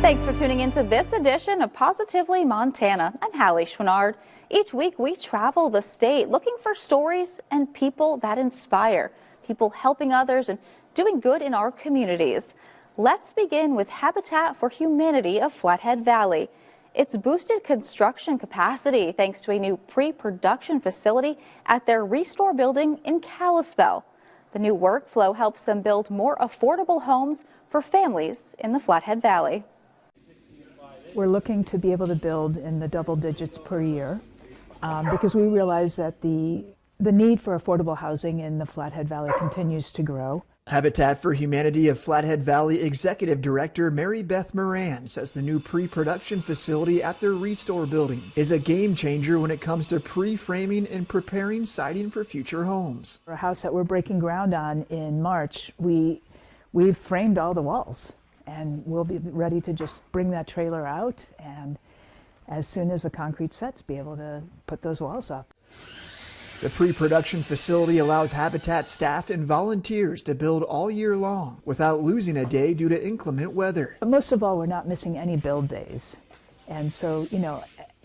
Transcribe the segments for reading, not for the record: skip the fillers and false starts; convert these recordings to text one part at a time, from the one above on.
Thanks for tuning into this edition of Positively Montana. I'm Hallie Schwinnard. Each week we travel the state looking for stories and people that inspire, people helping others and doing good in our communities. Let's begin with Habitat for Humanity of Flathead Valley. It's boosted construction capacity thanks to a new pre-production facility at their Restore building in Kalispell. The new workflow helps them build more affordable homes for families in the Flathead Valley. We're looking to be able to build in the double digits per year because we realize that the need for affordable housing in the Flathead Valley continues to grow. Habitat for Humanity of Flathead Valley Executive Director Mary Beth Moran says the new pre-production facility at their Restore building is a game changer when it comes to pre-framing and preparing siding for future homes. For a house that we're breaking ground on in March, we've framed all the walls. And we'll be ready to just bring that trailer out and as soon as the concrete sets, be able to put those walls up. The pre-production facility allows Habitat staff and volunteers to build all year long without losing a day due to inclement weather. But most of all, we're not missing any build days. And so,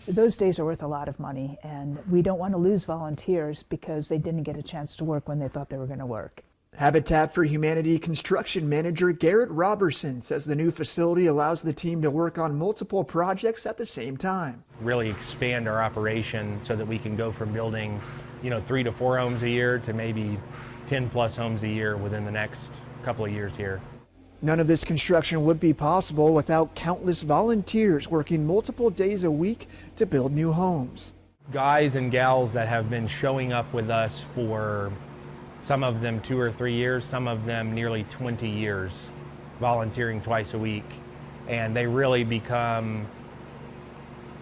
those days are worth a lot of money, and we don't want to lose volunteers because they didn't get a chance to work when they thought they were going to work. Habitat for Humanity construction manager Garrett Robertson says the new facility allows the team to work on multiple projects at the same time. Really expand our operation so that we can go from building, 3 to 4 homes a year to maybe 10 plus homes a year within the next couple of years here. None of this construction would be possible without countless volunteers working multiple days a week to build new homes. Guys and gals that have been showing up with us for some of them 2 or 3 years, some of them nearly 20 years, volunteering twice a week. And they really become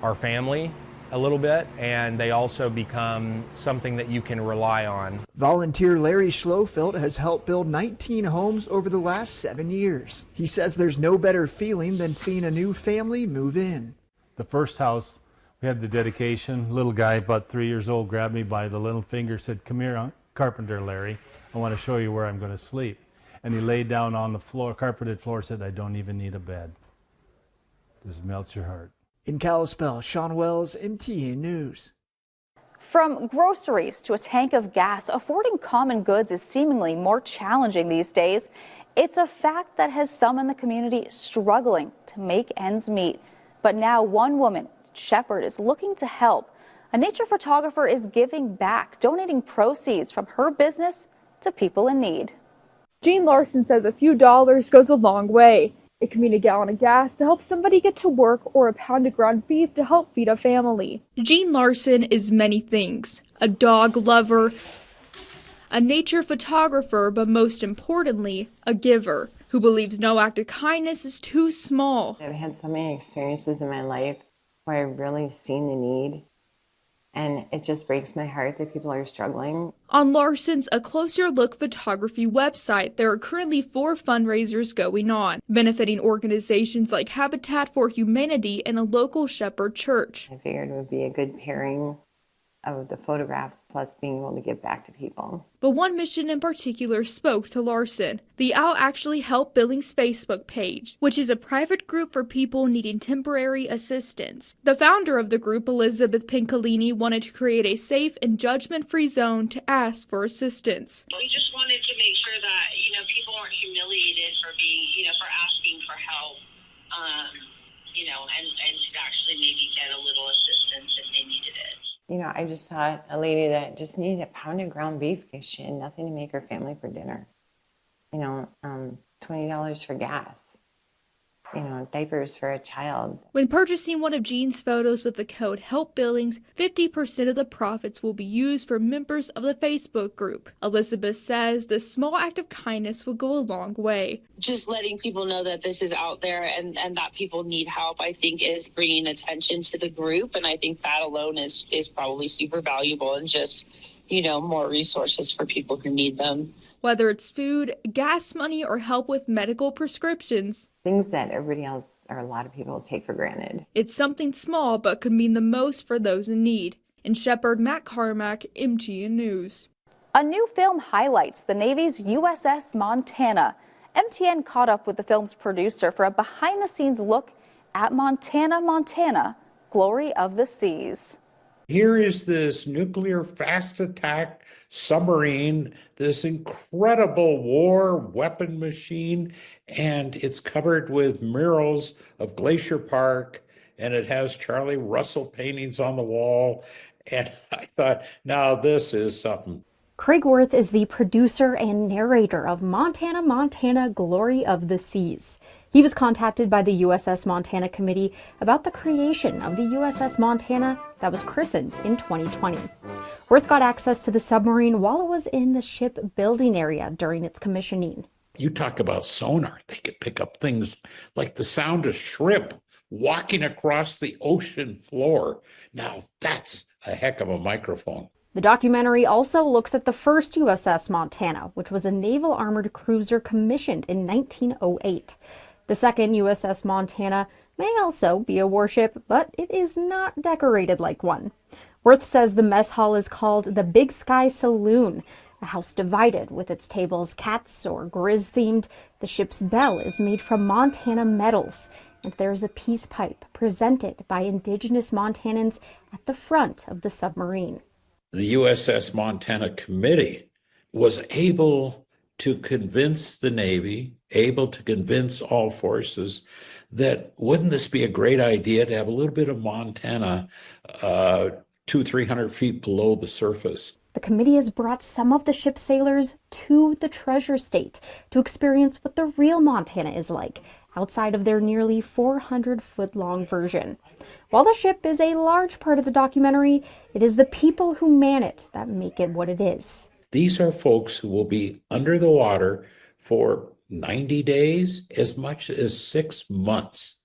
our family a little bit, and they also become something that you can rely on. Volunteer Larry Schlofelt has helped build 19 homes over the last 7 years. He says there's no better feeling than seeing a new family move in. The first house, we had the dedication. Little guy, about 3 years old, grabbed me by the little finger, said, "Come here, Carpenter Larry, I want to show you where I'm going to sleep." And he laid down on the floor, carpeted floor, said, "I don't even need a bed." Just melts your heart. In Kalispell, Sean Wells, MTA News. From groceries to a tank of gas, affording common goods is seemingly more challenging these days. It's a fact that has some in the community struggling to make ends meet. But now one woman, Shepherd, is looking to help. A nature photographer is giving back, donating proceeds from her business to people in need. Jean Larson says a few dollars goes a long way. It can mean a gallon of gas to help somebody get to work or a pound of ground beef to help feed a family. Jean Larson is many things. A dog lover, a nature photographer, but most importantly, a giver who believes no act of kindness is too small. I've had so many experiences in my life where I've really seen the need. And it just breaks my heart that people are struggling. On Larson's A Closer Look photography website, there are currently 4 fundraisers going on, benefiting organizations like Habitat for Humanity and a local Shepherd church. I figured it would be a good pairing of the photographs plus being able to give back to people. But one mission in particular spoke to Larson, the I'll Actually Help Billings Facebook page, which is a private group for people needing temporary assistance. The founder of the group, Elizabeth Pincolini, wanted to create a safe and judgment-free zone to ask for assistance. We just wanted to make sure that, people weren't humiliated for being, for asking for help, and to actually maybe get a little assistance if they needed it. I just saw a lady that just needed a pound of ground beef because she had nothing to make her family for dinner. $20 for gas. Diapers for a child. When purchasing one of Jean's photos with the code Help Billings, 50% of the profits will be used for members of the Facebook group. Elizabeth says this small act of kindness will go a long way. Just letting people know that this is out there and that people need help, I think, is bringing attention to the group. And I think that alone is probably super valuable, and just, more resources for people who need them. Whether it's food, gas money, or help with medical prescriptions. Things that everybody else or a lot of people take for granted. It's something small but could mean the most for those in need. In Shepherd, Matt Carmack, MTN News. A new film highlights the Navy's USS Montana. MTN caught up with the film's producer for a behind-the-scenes look at Montana, Montana, Glory of the Seas. Here is this nuclear fast attack submarine, this incredible war weapon machine, and it's covered with murals of Glacier Park, and it has Charlie Russell paintings on the wall. And I thought, now this is something. Craig Worth is the producer and narrator of Montana, Montana, Glory of the Seas. He was contacted by the USS Montana Committee about the creation of the USS Montana that was christened in 2020. Worth got access to the submarine while it was in the shipbuilding area during its commissioning. You talk about sonar, they could pick up things like the sound of shrimp walking across the ocean floor. Now that's a heck of a microphone. The documentary also looks at the first USS Montana, which was a naval armored cruiser commissioned in 1908. The second USS Montana may also be a warship, but it is not decorated like one. Worth says the mess hall is called the Big Sky Saloon, a house divided with its tables cats or grizz themed. The ship's bell is made from Montana metals, and there is a peace pipe presented by indigenous Montanans at the front of the submarine. The USS Montana Committee was able to convince the Navy, able to convince all forces that wouldn't this be a great idea to have a little bit of Montana 200-300 feet below the surface. The committee has brought some of the ship's sailors to the Treasure State to experience what the real Montana is like outside of their nearly 400-foot-long version. While the ship is a large part of the documentary, it is the people who man it that make it what it is. These are folks who will be under the water for 90 days, as much as 6 months.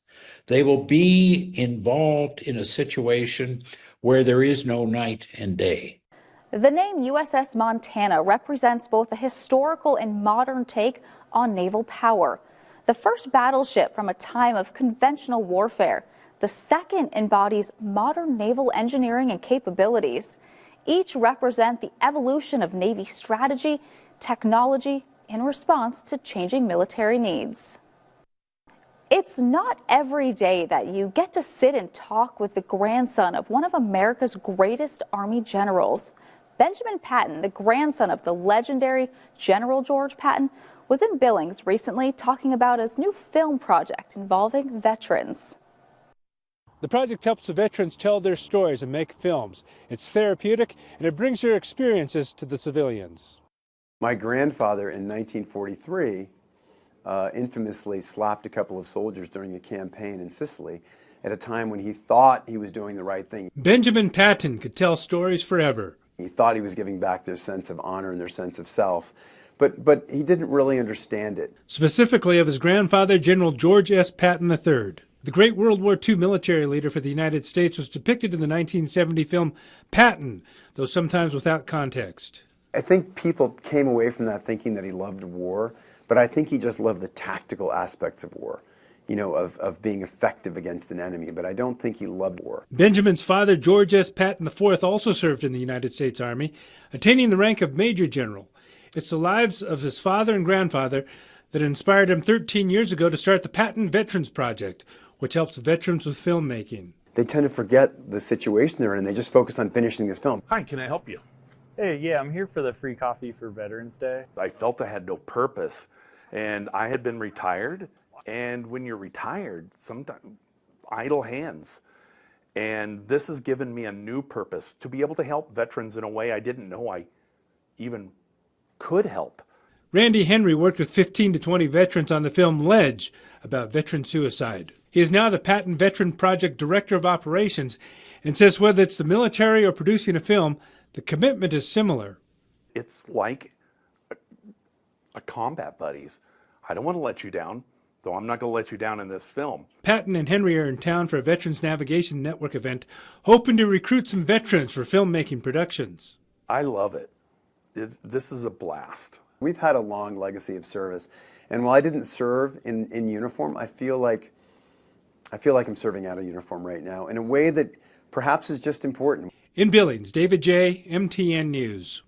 They will be involved in a situation where there is no night and day. The name USS Montana represents both a historical and modern take on naval power. The first battleship from a time of conventional warfare. The second embodies modern naval engineering and capabilities. Each represent the evolution of Navy strategy, technology, in response to changing military needs. It's not every day that you get to sit and talk with the grandson of one of America's greatest Army generals. Benjamin Patton, the grandson of the legendary General George Patton, was in Billings recently talking about his new film project involving veterans. The project helps the veterans tell their stories and make films. It's therapeutic, and it brings their experiences to the civilians. My grandfather in 1943 infamously slapped a couple of soldiers during a campaign in Sicily at a time when he thought he was doing the right thing. Benjamin Patton could tell stories forever. He thought he was giving back their sense of honor and their sense of self, but he didn't really understand it. Specifically of his grandfather, General George S. Patton III. The great World War II military leader for the United States was depicted in the 1970 film Patton, though sometimes without context. I think people came away from that thinking that he loved war, but I think he just loved the tactical aspects of war, you know, of being effective against an enemy, but I don't think he loved war. Benjamin's father, George S. Patton IV, also served in the United States Army, attaining the rank of Major General. It's the lives of his father and grandfather that inspired him 13 years ago to start the Patton Veterans Project, which helps veterans with filmmaking. They tend to forget the situation they're in, and they just focus on finishing this film. Hi, can I help you? Hey, yeah, I'm here for the free coffee for Veterans Day. I felt I had no purpose, and I had been retired, and when you're retired, sometimes idle hands. And this has given me a new purpose, to be able to help veterans in a way I didn't know I even could help. Randy Henry worked with 15 to 20 veterans on the film Ledge, about veteran suicide. He is now the Patton Veteran Project Director of Operations and says whether it's the military or producing a film, the commitment is similar. It's like a combat buddies. I don't want to let you down, though I'm not going to let you down in this film. Patton and Henry are in town for a Veterans Navigation Network event, hoping to recruit some veterans for filmmaking productions. I love it. This is a blast. We've had a long legacy of service, and while I didn't serve in uniform, I feel like I'm serving out of uniform right now in a way that perhaps is just important. In Billings, David J., MTN News.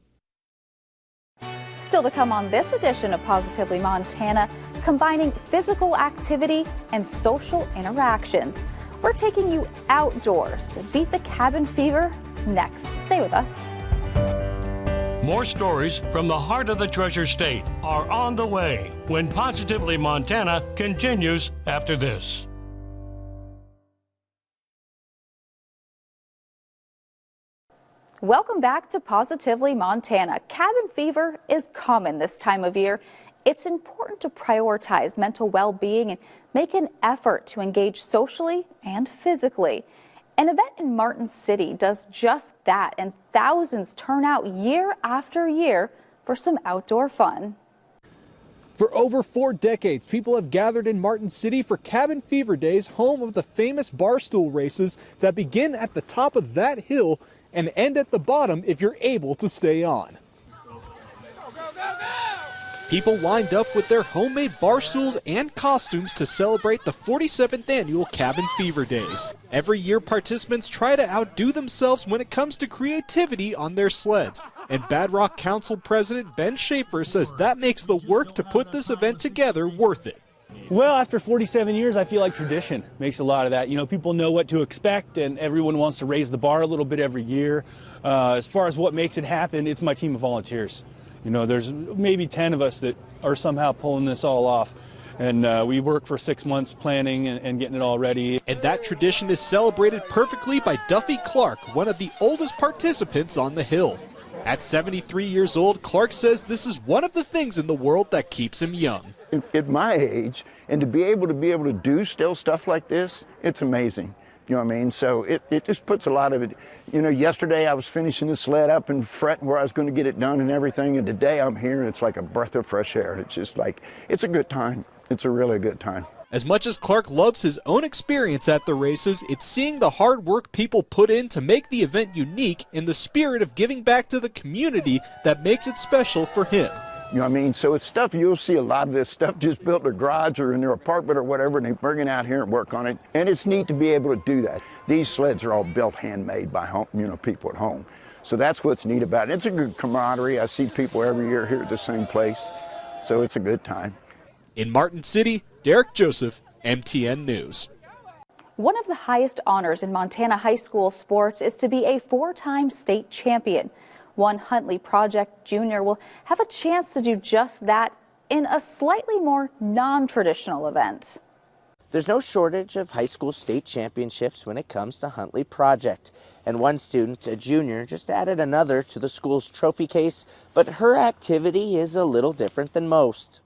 Still to come on this edition of Positively Montana, combining physical activity and social interactions. We're taking you outdoors to beat the cabin fever next. Stay with us. More stories from the heart of the Treasure State are on the way when Positively Montana continues after this. Welcome back to Positively Montana. Cabin fever is common this time of year. It's important to prioritize mental well-being and make an effort to engage socially and physically. An event in Martin City does just that, and thousands turn out year after year for some outdoor fun. For over 4 decades, people have gathered in Martin City for Cabin Fever Days, home of the famous barstool races that begin at the top of that hill and end at the bottom if you're able to stay on. People lined up with their homemade bar stools and costumes to celebrate the 47th annual Cabin Fever Days. Every year, participants try to outdo themselves when it comes to creativity on their sleds. And Bad Rock Council President Ben Schaefer says that makes the work to put this event together worth it. Well, after 47 years, I feel like tradition makes a lot of that. You know, people know what to expect, and everyone wants to raise the bar a little bit every year. As far as what makes it happen, it's my team of volunteers. You know, there's maybe 10 of us that are somehow pulling this all off. And we work for 6 months planning and getting it all ready. And that tradition is celebrated perfectly by Duffy Clark, one of the oldest participants on the hill. At 73 years old, Clark says this is one of the things in the world that keeps him young. At my age, and to be able to do still stuff like this, it's amazing. You know what I mean? So it just puts a lot of it. You know, yesterday I was finishing the sled up and fretting where I was going to get it done and everything, and today I'm here and it's like a breath of fresh air. It's just like, it's a good time. It's a really good time. As much as Clark loves his own experience at the races, it's seeing the hard work people put in to make the event unique in the spirit of giving back to the community that makes it special for him. You know what I mean? So it's stuff, you'll see a lot of this stuff just built in their garage or in their apartment or whatever, and they bring it out here and work on it. And it's neat to be able to do that. These sleds are all built handmade by home, you know, people at home. So that's what's neat about it. It's a good camaraderie. I see people every year here at the same place. So it's a good time. In Martin City, Derek Joseph, MTN News. One of the highest honors in Montana high school sports is to be a 4-time state champion. One Huntley Project Jr. will have a chance to do just that in a slightly more non-traditional event. There's no shortage of high school state championships when it comes to Huntley Project. And one student, a junior, just added another to the school's trophy case, but her activity is a little different than most.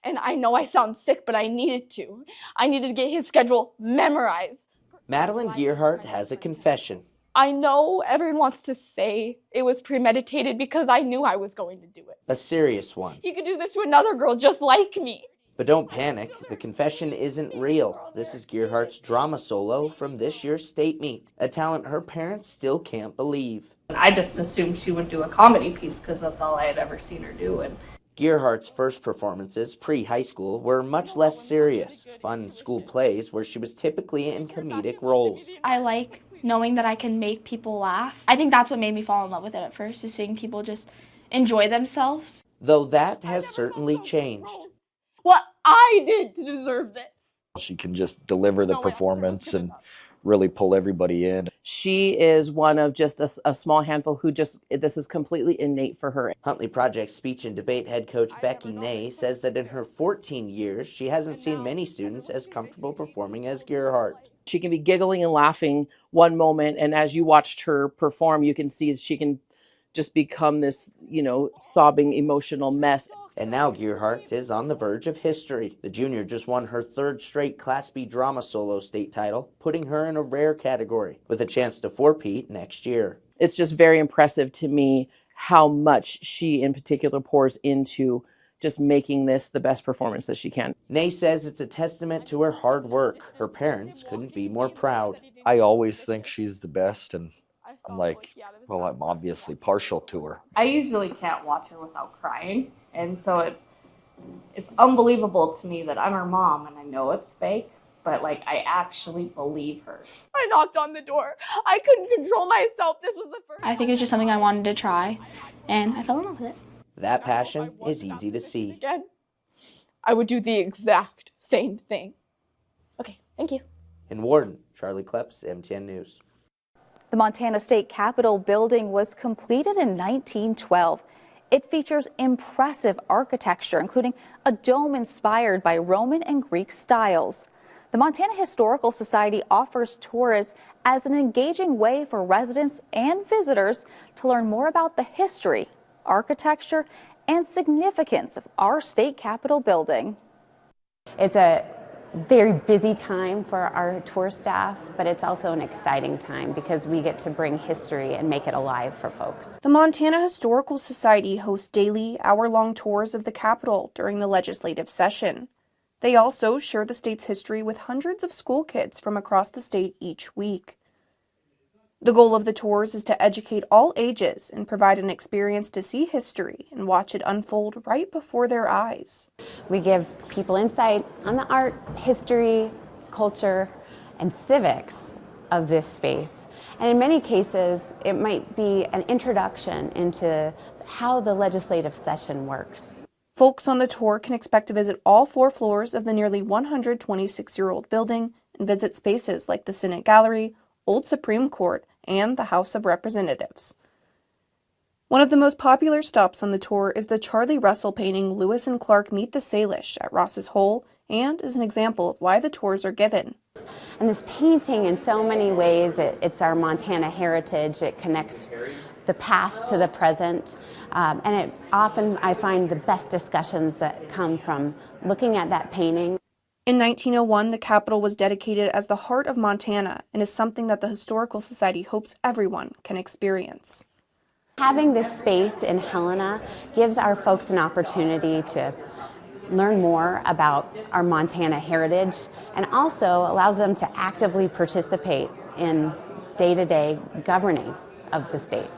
And I know I sound sick, but I needed to. I needed to get his schedule memorized. Madeline Gearhart has a confession. I know everyone wants to say it was premeditated because I knew I was going to do it. A serious one. He could do this to another girl just like me. But don't panic, the confession isn't real. This is Gearhart's drama solo from this year's state meet, a talent her parents still can't believe. I just assumed she would do a comedy piece because that's all I had ever seen her do. And Gearhart's first performances, pre-high school, were much less serious, fun school plays where she was typically in comedic roles. I like knowing that I can make people laugh. I think that's what made me fall in love with it at first, is seeing people just enjoy themselves. Though that has certainly changed. What I did to deserve this. She can just deliver the performance and really pull everybody in. She is one of just a small handful who this is completely innate for her. Huntley Project speech and debate head coach Becky Ney says that in her 14 years, she hasn't seen many students as comfortable performing as Gearhart. She can be giggling and laughing one moment, and as you watched her perform, you can see she can just become this, sobbing, emotional mess. And now Gearhart is on the verge of history. The junior just won her 3rd straight Class B drama solo state title, putting her in a rare category, with a chance to four-peat next year. It's just very impressive to me how much she in particular pours into just making this the best performance that she can. Ney says it's a testament to her hard work. Her parents couldn't be more proud. I always think she's the best, and I'm like, well, I'm obviously partial to her. I usually can't watch her without crying, and so it's unbelievable to me that I'm her mom and I know it's fake, but I actually believe her. I knocked on the door. I couldn't control myself. This was the first. I think it was just something I wanted to try, and I fell in love with it. That passion is easy to see. Again. I would do the exact same thing. Okay, thank you. In Warden, Charlie Kleps, MTN News. The Montana State Capitol building was completed in 1912. It features impressive architecture, including a dome inspired by Roman and Greek styles. The Montana Historical Society offers tours as an engaging way for residents and visitors to learn more about the history, architecture, and significance of our state capitol building. It's a very busy time for our tour staff, but it's also an exciting time because we get to bring history and make it alive for folks. The Montana Historical Society hosts daily, hour-long tours of the Capitol during the legislative session. They also share the state's history with hundreds of school kids from across the state each week. The goal of the tours is to educate all ages and provide an experience to see history and watch it unfold right before their eyes. We give people insight on the art, history, culture, and civics of this space. And in many cases, it might be an introduction into how the legislative session works. Folks on the tour can expect to visit all 4 floors of the nearly 126-year-old building and visit spaces like the Senate Gallery, Old Supreme Court, and the House of Representatives. One of the most popular stops on the tour is the Charlie Russell painting Lewis and Clark Meet the Salish at Ross's Hole, and is an example of why the tours are given. And this painting, in so many ways, it's our Montana heritage. It connects the past to the present, and it often, I find, the best discussions that come from looking at that painting. In 1901, the Capitol was dedicated as the heart of Montana and is something that the Historical Society hopes everyone can experience. Having this space in Helena gives our folks an opportunity to learn more about our Montana heritage and also allows them to actively participate in day-to-day governing of the state.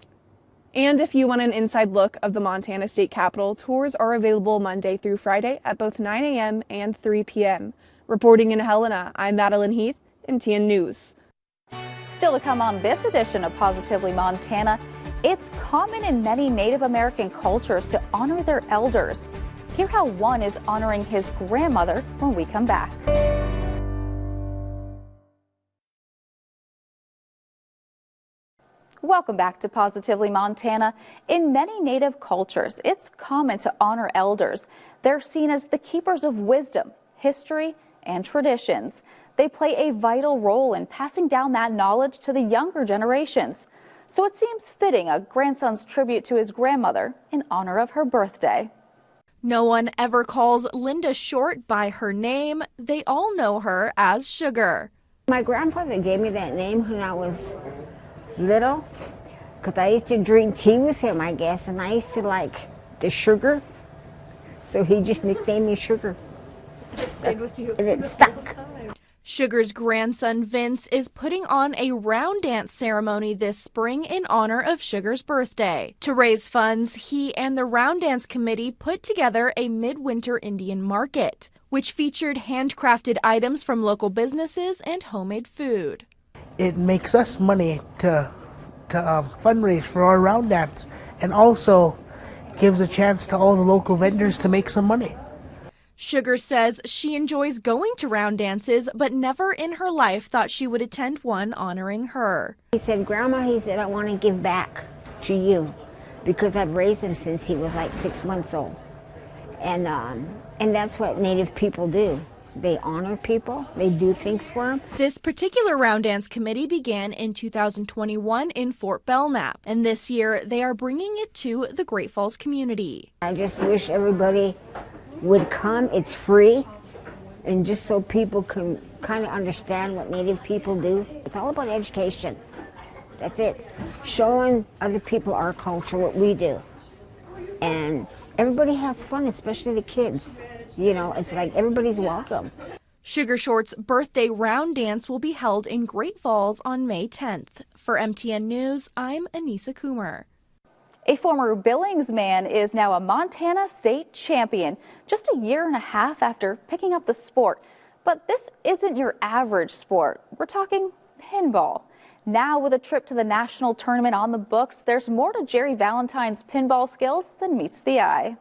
And if you want an inside look of the Montana State Capitol, tours are available Monday through Friday at both 9 a.m. and 3 p.m. Reporting in Helena, I'm Madeline Heath, MTN News. Still to come on this edition of Positively Montana, it's common in many Native American cultures to honor their elders. Hear how one is honoring his grandmother when we come back. Welcome back to Positively Montana. In many Native cultures, it's common to honor elders. They're seen as the keepers of wisdom, history, and traditions. They play a vital role in passing down that knowledge to the younger generations. So it seems fitting a grandson's tribute to his grandmother in honor of her birthday. No one ever calls Linda Short by her name. They all know her as Sugar. My grandfather gave me that name when I was little, because I used to drink tea with him, I guess, and I used to like the sugar, so he just nicknamed me Sugar. It stayed with you. And it stuck. Sugar's grandson Vince is putting on a round dance ceremony this spring in honor of Sugar's birthday. To raise funds, he and the Round Dance Committee put together a midwinter Indian market, which featured handcrafted items from local businesses and homemade food. It makes us money to fundraise for our round dance, and also gives a chance to all the local vendors to make some money. Sugar says she enjoys going to round dances, but never in her life thought she would attend one honoring her. He said, Grandma, he said, I want to give back to you because I've raised him since he was like 6 months old. And that's what Native people do. They honor people, they do things for them. This particular Round Dance Committee began in 2021 in Fort Belknap, and this year they are bringing it to the Great Falls community. I just wish everybody would come. It's free, and just so people can kind of understand what Native people do. It's all about education. That's it. Showing other people our culture, what we do. And everybody has fun, especially the kids. You know, it's like everybody's welcome. Sugar Short's birthday round dance will be held in Great Falls on May 10th. For MTN News, I'm Anissa Coomer. A former Billings man is now a Montana state champion, just a year and a half after picking up the sport. But this isn't your average sport. We're talking pinball. Now, with a trip to the national tournament on the books, there's more to Jerry Valentine's pinball skills than meets the eye.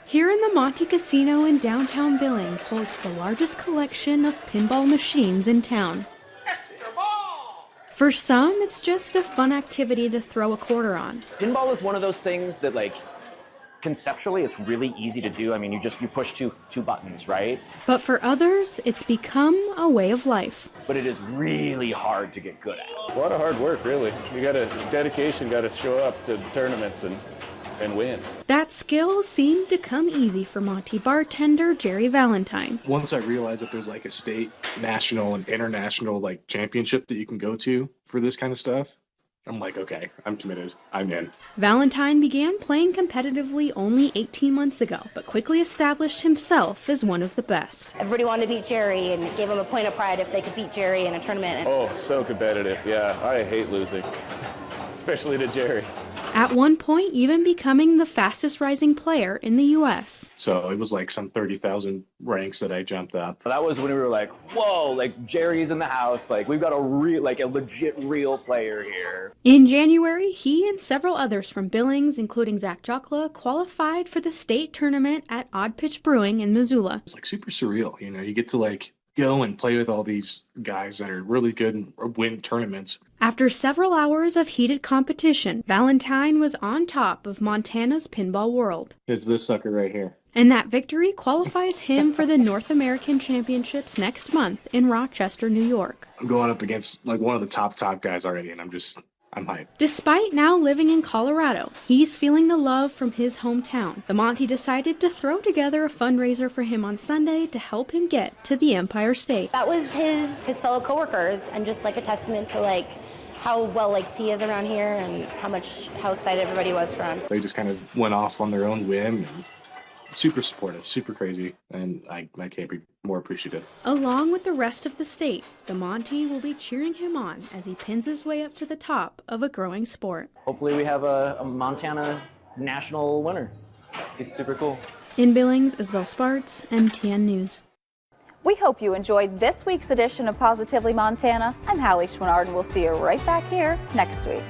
Here in the Monty Casino in downtown Billings holds the largest collection of pinball machines in town. For some, it's just a fun activity to throw a quarter on. Pinball is one of those things that, like, conceptually, it's really easy to do. I mean, you push two buttons, right? But for others, it's become a way of life. But it is really hard to get good at. A lot of hard work, really. You got to dedication, got to show up to tournaments and win. That skill seemed to come easy for Monty bartender Jerry Valentine. Once I realized that there's like a state, national, and international like championship that you can go to for this kind of stuff, I'm like, okay, I'm committed. I'm in. Valentine began playing competitively only 18 months ago, but quickly established himself as one of the best. Everybody wanted to beat Jerry and gave him a point of pride if they could beat Jerry in a tournament. Oh, so competitive. Yeah, I hate losing, especially to Jerry. At one point, even becoming the fastest rising player in the U.S. So it was like some 30,000 ranks that I jumped up. That was when we were like, whoa, like Jerry's in the house. Like we've got a legit real player here. In January, he and several others from Billings, including Zach Jokla, qualified for the state tournament at Odd Pitch Brewing in Missoula. It's like super surreal. You know, you get to like go and play with all these guys that are really good and win tournaments. After several hours of heated competition, Valentine was on top of Montana's pinball world. It's this sucker right here. And that victory qualifies him for the North American Championships next month in Rochester, New York. I'm going up against like one of the top guys already, and I'm hyped. Despite now living in Colorado, he's feeling the love from his hometown. The Monty decided to throw together a fundraiser for him on Sunday to help him get to the Empire State. That was his fellow coworkers, and just like a testament to like how well liked he is around here and how excited everybody was for him. They just kind of went off on their own whim and super supportive, super crazy, and I can't be more appreciative. Along with the rest of the state, the Monty will be cheering him on as he pins his way up to the top of a growing sport. Hopefully we have a Montana national winner. He's super cool. In Billings, Isabel Sparts, MTN News. We hope you enjoyed this week's edition of Positively Montana. I'm Hallie Schwannard, and we'll see you right back here next week.